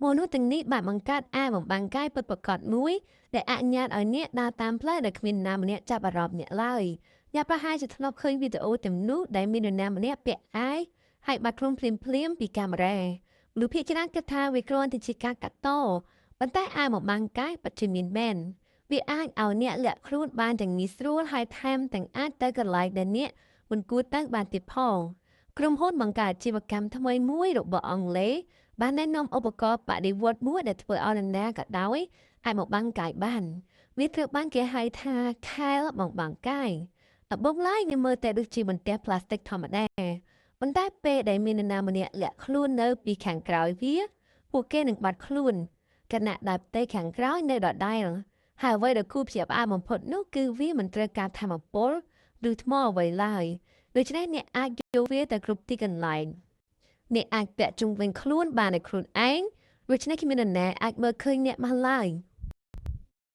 មនុស្សទាំងនេះបានបង្កើតអាវបំបាំងកាយពិតប្រាកដមួយដែលអនុញ្ញាតឲ្យអ្នកដើរតាមផ្លូវដែលគ្មាននរណាម្នាក់ចាប់អារម្មណ៍អ្នកឡើយអ្នកប្រហែលជាធ្លាប់ឃើញវីដេអូទាំងនោះដែលមាននរណាម្នាក់ពាក់អាវហើយបាត់ខ្លួនភ្លាមៗពីកាមេរ៉ាមនុស្សភាគច្រើនគិតថាវាគ្រាន់តែជាការកាត់តប៉ុន្តែអាវបំបាំងកាយពិតជាមានមែនវាអាចឲ្យអ្នកលាក់ខ្លួនបានទាំងងាយស្រួលហើយថែមទាំងអាចទៅកន្លែងដែលអ្នកមិនគួរទៅបានទៀតផងក្រុមហ៊ុនបង្កើតអាជីវកម្មថ្មីមួយរបស់អង់គ្លេសបានណែនាំឧបករណ៍បដិវត្តន៍មួយដែលធ្វើឲ្យនរណាក៏ដោយអាចមកបាំងកាយបានវាត្រូវបានគេហៅថាខែលបំបាំងកាយដំបូងឡើយវាមើលទៅដូចជាបន្ទះផ្លាស្ទិកធម្មតាប៉ុន្តែពេលដែលមាននរណាម្នាក់លាក់ខ្លួននៅពីខាងក្រោយវាពួកគេនឹងបាត់ខ្លួនខណៈដែលផ្ទៃខាងក្រោយនៅដដែលហើយអ្វីដែលគួរព្យាបាលបំផុតនោះគឺវាមិនត្រូវការធម្មពលឬថ្មអ្វីឡើយដូច្នេះអ្នកអាចយកវាទៅគ្រប់ទីកន្លែងអ្នកអាចពាក់ជុំវិញខ្លួនបានដោយខ្លួនឯងដូច្នេះគ្មាននរណាអាចមើលឃើញអ្នកបានឡើយ